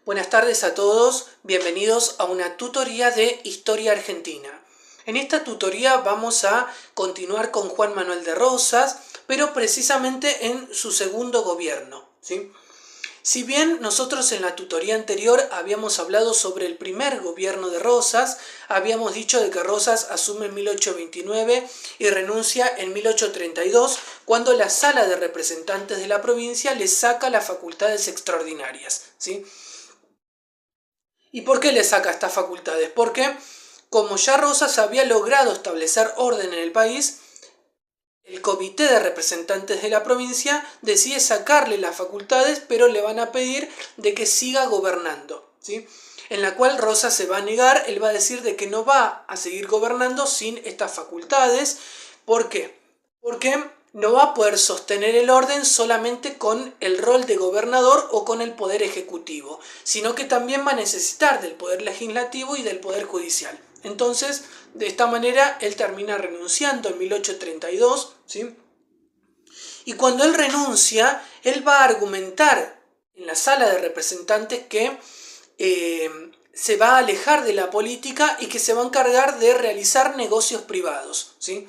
Buenas tardes a todos, bienvenidos a una tutoría de Historia Argentina. En esta tutoría vamos a continuar con Juan Manuel de Rosas, pero precisamente en su segundo gobierno, ¿sí? Si bien nosotros en la tutoría anterior habíamos hablado sobre el primer gobierno de Rosas, habíamos dicho de que Rosas asume en 1829 y renuncia en 1832, cuando la Sala de Representantes de la provincia le saca las facultades extraordinarias, ¿sí? ¿Y por qué le saca estas facultades? Porque, como ya Rosas había logrado establecer orden en el país, el comité de representantes de la provincia decide sacarle las facultades, pero le van a pedir de que siga gobernando, ¿sí? En la cual Rosas se va a negar, él va a decir de que no va a seguir gobernando sin estas facultades. ¿Por qué? Porque no va a poder sostener el orden solamente con el rol de gobernador o con el poder ejecutivo, sino que también va a necesitar del poder legislativo y del poder judicial. Entonces, de esta manera, él termina renunciando en 1832, ¿sí? Y cuando él renuncia, él va a argumentar en la Sala de Representantes que se va a alejar de la política y que se va a encargar de realizar negocios privados, ¿sí?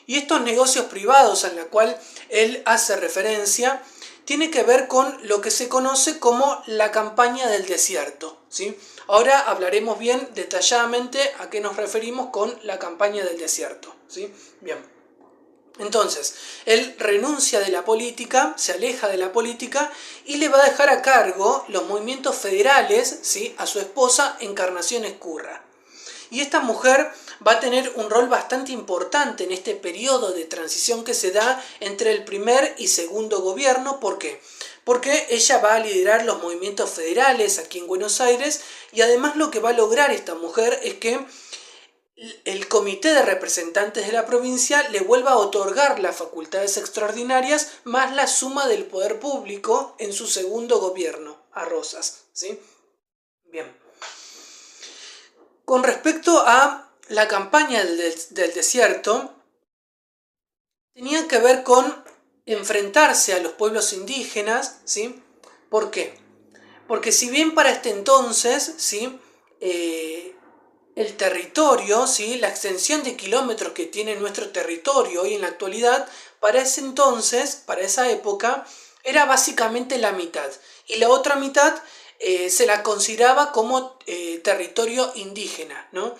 Y estos negocios privados a los cuales él hace referencia tiene que ver con lo que se conoce como la campaña del desierto, ¿sí? Ahora hablaremos bien detalladamente a qué nos referimos con la campaña del desierto, ¿sí? Bien. Entonces, él renuncia de la política, se aleja de la política y le va a dejar a cargo los movimientos federales, ¿sí?, a su esposa Encarnación Ezcurra. Y esta mujer va a tener un rol bastante importante en este periodo de transición que se da entre el primer y segundo gobierno. ¿Por qué? Porque ella va a liderar los movimientos federales aquí en Buenos Aires y además lo que va a lograr esta mujer es que el comité de representantes de la provincia le vuelva a otorgar las facultades extraordinarias más la suma del poder público en su segundo gobierno a Rosas, ¿sí? Bien. Con respecto a la campaña del desierto, tenía que ver con enfrentarse a los pueblos indígenas, ¿sí? ¿Por qué? Porque si bien para este entonces, ¿sí?, el territorio, ¿sí?, la extensión de kilómetros que tiene nuestro territorio hoy en la actualidad, para ese entonces, para esa época, era básicamente la mitad. Y la otra mitad se la consideraba como territorio indígena, ¿no?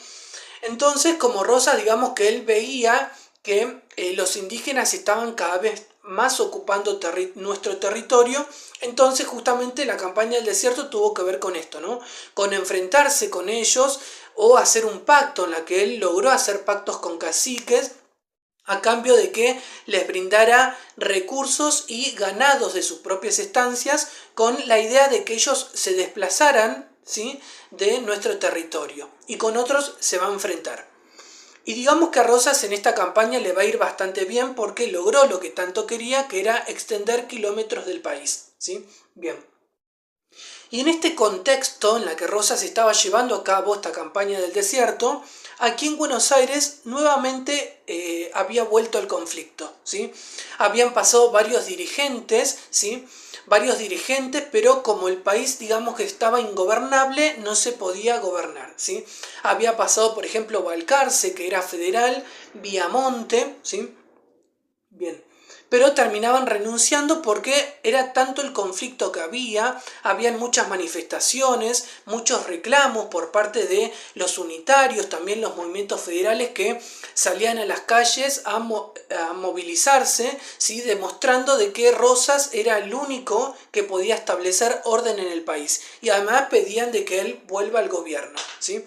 Entonces, como Rosas, digamos que él veía que los indígenas estaban cada vez más ocupando nuestro territorio, entonces justamente la campaña del desierto tuvo que ver con esto, ¿no? Con enfrentarse con ellos o hacer un pacto en la que él logró hacer pactos con caciques a cambio de que les brindara recursos y ganados de sus propias estancias con la idea de que ellos se desplazaran, ¿sí?, de nuestro territorio y con otros se va a enfrentar. Y digamos que a Rosas en esta campaña le va a ir bastante bien porque logró lo que tanto quería, que era extender kilómetros del país, ¿sí? Bien. Y en este contexto en la que Rosas estaba llevando a cabo esta campaña del desierto, aquí en Buenos Aires nuevamente había vuelto el conflicto, ¿sí? Habían pasado varios dirigentes, ¿sí?, pero como el país, digamos que estaba ingobernable, no se podía gobernar, ¿sí? Había pasado, por ejemplo, Balcarce, que era federal, Viamonte, ¿sí? Bien. Pero terminaban renunciando porque era tanto el conflicto que habían muchas manifestaciones, muchos reclamos por parte de los unitarios, también los movimientos federales que salían a las calles a movilizarse, ¿sí?, demostrando de que Rosas era el único que podía establecer orden en el país. Y además pedían de que él vuelva al gobierno, ¿sí?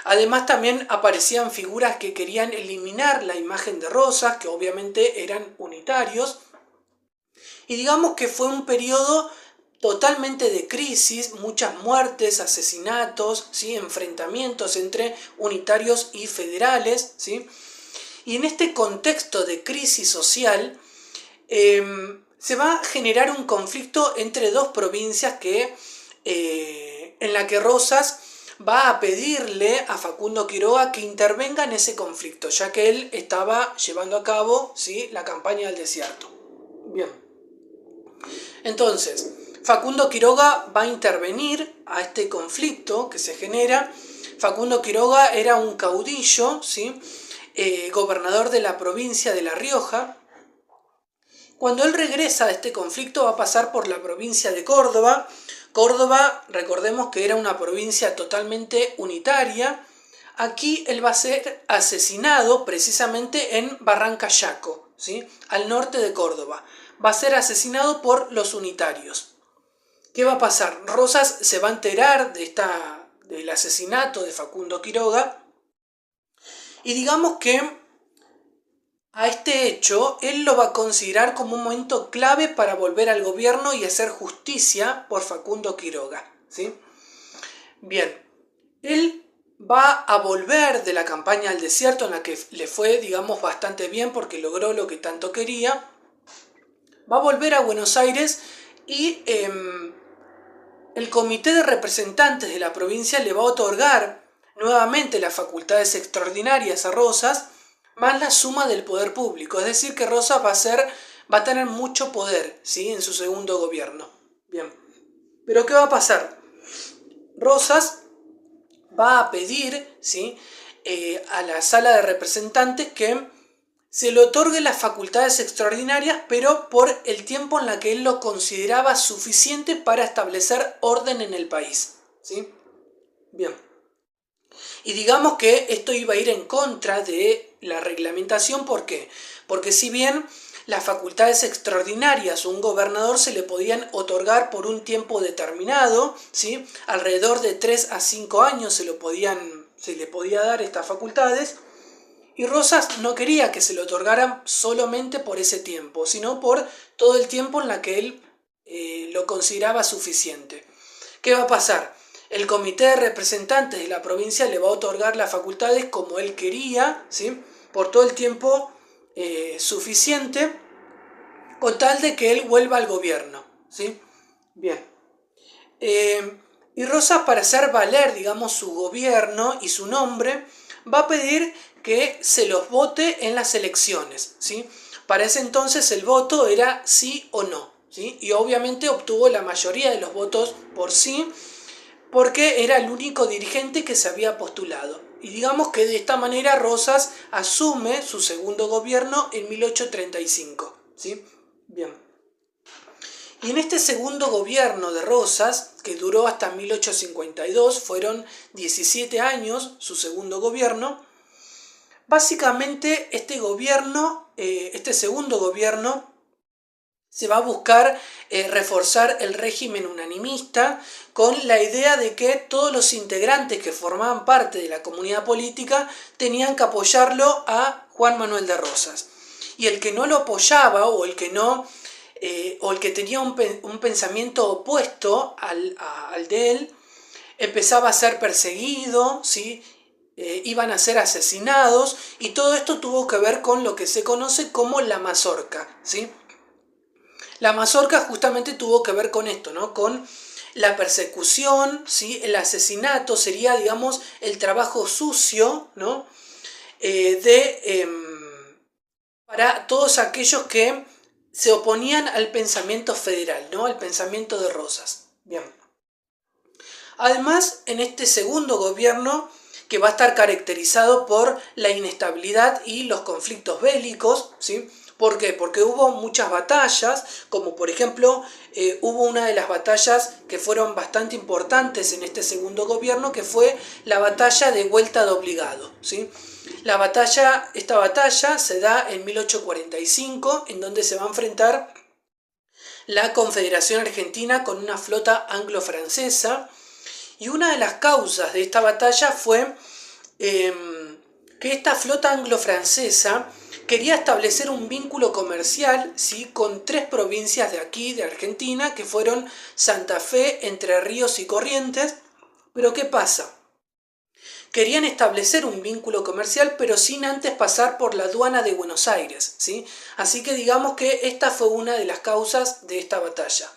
Además también aparecían figuras que querían eliminar la imagen de Rosas, que obviamente eran unitarios. Y digamos que fue un periodo totalmente de crisis, muchas muertes, asesinatos, ¿sí?, enfrentamientos entre unitarios y federales, ¿sí? Y en este contexto de crisis social se va a generar un conflicto entre dos provincias en la que Rosas va a pedirle a Facundo Quiroga que intervenga en ese conflicto, ya que él estaba llevando a cabo, ¿sí?, la campaña del desierto. Bien. Entonces, Facundo Quiroga va a intervenir a este conflicto que se genera. Facundo Quiroga era un caudillo, ¿sí? Gobernador de la provincia de La Rioja. Cuando él regresa de este conflicto va a pasar por la provincia de Córdoba. Córdoba, recordemos que era una provincia totalmente unitaria. Aquí él va a ser asesinado precisamente en Barranca Yaco, ¿sí? Al norte de Córdoba. Va a ser asesinado por los unitarios. ¿Qué va a pasar? Rosas se va a enterar del asesinato de Facundo Quiroga y digamos que a este hecho él lo va a considerar como un momento clave para volver al gobierno y hacer justicia por Facundo Quiroga, ¿sí? Bien, él va a volver de la campaña al desierto en la que le fue, digamos, bastante bien porque logró lo que tanto quería. Va a volver a Buenos Aires y el comité de representantes de la provincia le va a otorgar nuevamente las facultades extraordinarias a Rosas, más la suma del poder público. Es decir, que Rosas va a tener mucho poder, ¿sí? En su segundo gobierno. Bien. Pero ¿qué va a pasar? Rosas va a pedir, ¿sí? A la sala de representantes que se le otorgue las facultades extraordinarias, pero por el tiempo en la que él lo consideraba suficiente para establecer orden en el país, ¿sí? Bien. Y digamos que esto iba a ir en contra de la reglamentación. ¿Por qué? Porque si bien las facultades extraordinarias a un gobernador se le podían otorgar por un tiempo determinado, ¿sí? Alrededor de 3 a 5 años se le podía dar estas facultades, y Rosas no quería que se le otorgaran solamente por ese tiempo, sino por todo el tiempo en la que él lo consideraba suficiente. ¿Qué va a pasar? El comité de representantes de la provincia le va a otorgar las facultades como él quería, ¿sí? Por todo el tiempo suficiente, con tal de que él vuelva al gobierno, ¿sí? Bien. Y Rosas, para hacer valer, digamos, su gobierno y su nombre, va a pedir que se los vote en las elecciones, ¿sí? Para ese entonces el voto era sí o no, ¿sí? Y obviamente obtuvo la mayoría de los votos por sí, porque era el único dirigente que se había postulado. Y digamos que de esta manera Rosas asume su segundo gobierno en 1835, ¿sí? Bien. Y en este segundo gobierno de Rosas, que duró hasta 1852, fueron 17 años su segundo gobierno, básicamente este segundo gobierno, se va a buscar reforzar el régimen unanimista con la idea de que todos los integrantes que formaban parte de la comunidad política tenían que apoyarlo a Juan Manuel de Rosas. Y el que no lo apoyaba o el que tenía un pensamiento opuesto al de él, empezaba a ser perseguido, ¿sí? Iban a ser asesinados, y todo esto tuvo que ver con lo que se conoce como la mazorca, ¿sí? La mazorca justamente tuvo que ver con esto, ¿no? Con la persecución, ¿sí? El asesinato sería, digamos, el trabajo sucio, ¿no? Para todos aquellos que se oponían al pensamiento federal, ¿no? Al pensamiento de Rosas. Bien. Además, en este segundo gobierno, que va a estar caracterizado por la inestabilidad y los conflictos bélicos, ¿sí? ¿Por qué? Porque hubo muchas batallas, como por ejemplo, hubo una de las batallas que fueron bastante importantes en este segundo gobierno, que fue la batalla de Vuelta de Obligado, ¿sí? Esta batalla se da en 1845, en donde se va a enfrentar la Confederación Argentina con una flota anglo-francesa, y una de las causas de esta batalla fue que esta flota anglo-francesa quería establecer un vínculo comercial, ¿sí? Con 3 provincias de aquí, de Argentina, que fueron Santa Fe, Entre Ríos y Corrientes. Pero ¿qué pasa? Querían establecer un vínculo comercial, pero sin antes pasar por la aduana de Buenos Aires, ¿sí? Así que digamos que esta fue una de las causas de esta batalla.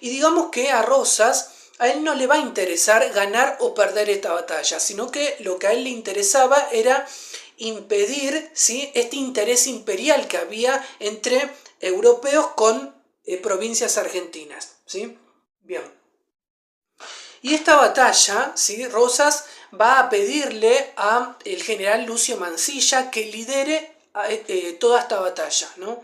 Y digamos que a Rosas, a él no le va a interesar ganar o perder esta batalla, sino que lo que a él le interesaba era impedir, ¿sí? Este interés imperial que había entre europeos con provincias argentinas, ¿sí? Bien. Y esta batalla, ¿sí? Rosas va a pedirle al general Lucio Mansilla que lidere toda esta batalla, ¿no?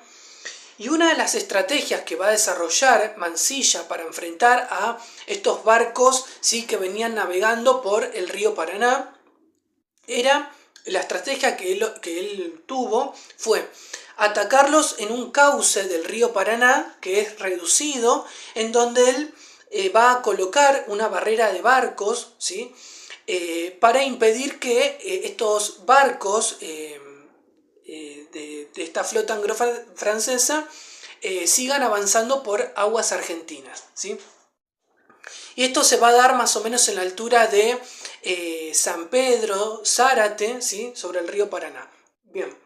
Y una de las estrategias que va a desarrollar Mansilla para enfrentar a estos barcos, ¿sí? Que venían navegando por el río Paraná, era la estrategia que él tuvo fue atacarlos en un cauce del río Paraná, que es reducido, en donde él va a colocar una barrera de barcos, ¿sí? Para impedir que estos barcos de esta flota anglo-francesa sigan avanzando por aguas argentinas, ¿sí? Y esto se va a dar más o menos en la altura de San Pedro, Zárate, ¿sí? Sobre el río Paraná. Bien,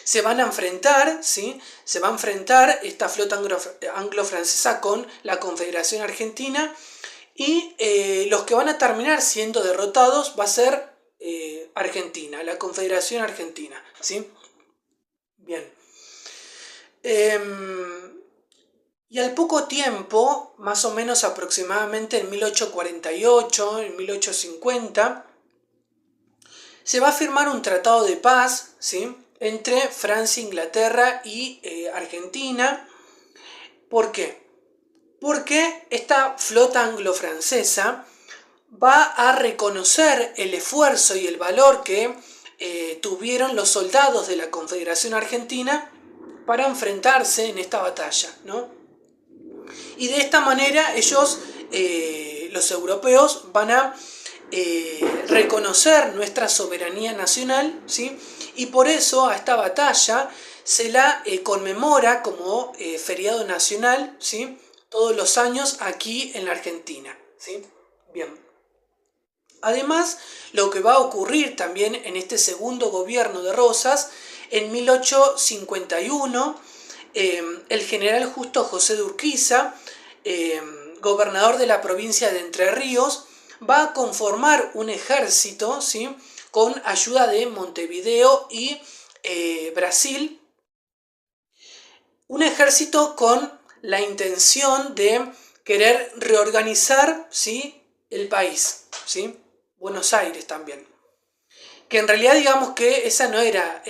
se van a enfrentar, ¿sí? Se va a enfrentar esta flota anglo-francesa con la Confederación Argentina, y los que van a terminar siendo derrotados va a ser Argentina, la Confederación Argentina, ¿sí? Bien. Y al poco tiempo, más o menos aproximadamente en 1848, en 1850, se va a firmar un tratado de paz, ¿sí? Entre Francia, Inglaterra y Argentina. ¿Por qué? Porque esta flota anglo-francesa va a reconocer el esfuerzo y el valor que tuvieron los soldados de la Confederación Argentina para enfrentarse en esta batalla, ¿no? Y de esta manera ellos, los europeos, van a reconocer nuestra soberanía nacional, ¿sí? Y por eso a esta batalla se la conmemora como feriado nacional, ¿sí? Todos los años aquí en la Argentina, ¿sí? Bien. Además, lo que va a ocurrir también en este segundo gobierno de Rosas, en 1851, el general Justo José de Urquiza, gobernador de la provincia de Entre Ríos, va a conformar un ejército, ¿sí? Con ayuda de Montevideo y Brasil, un ejército con la intención de querer reorganizar, ¿sí? El país, ¿sí? Buenos Aires también. Que en realidad digamos que esa no era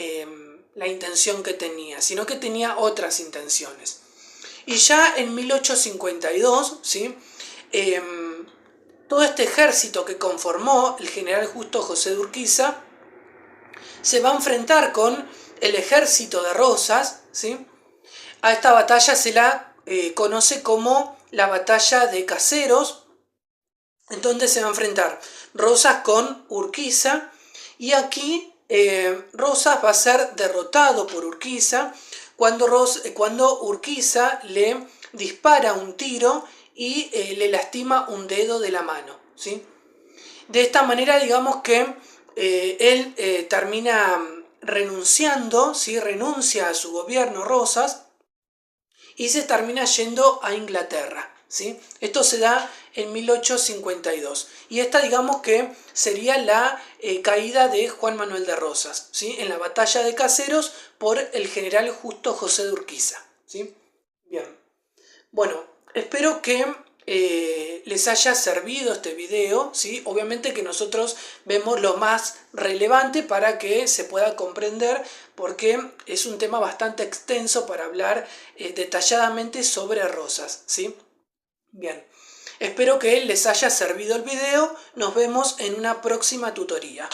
la intención que tenía, sino que tenía otras intenciones. Y ya en 1852, ¿sí? Todo este ejército que conformó el general Justo José de Urquiza se va a enfrentar con el ejército de Rosas, ¿sí? A esta batalla se la conoce como la batalla de Caseros, en donde se va a enfrentar Rosas con Urquiza, y aquí Rosas va a ser derrotado por Urquiza cuando Urquiza le dispara un tiro y le lastima un dedo de la mano, ¿sí? De esta manera digamos que él termina renunciando, ¿sí? Renuncia a su gobierno Rosas y se termina yendo a Inglaterra, ¿sí? Esto se da en 1852. Y esta digamos que sería la caída de Juan Manuel de Rosas, ¿sí? En la batalla de Caseros por el general Justo José de Urquiza, ¿sí? Bien. Bueno, espero que les haya servido este video, ¿sí? Obviamente que nosotros vemos lo más relevante para que se pueda comprender, porque es un tema bastante extenso para hablar detalladamente sobre Rosas, ¿sí? Bien, espero que les haya servido el video. Nos vemos en una próxima tutoría.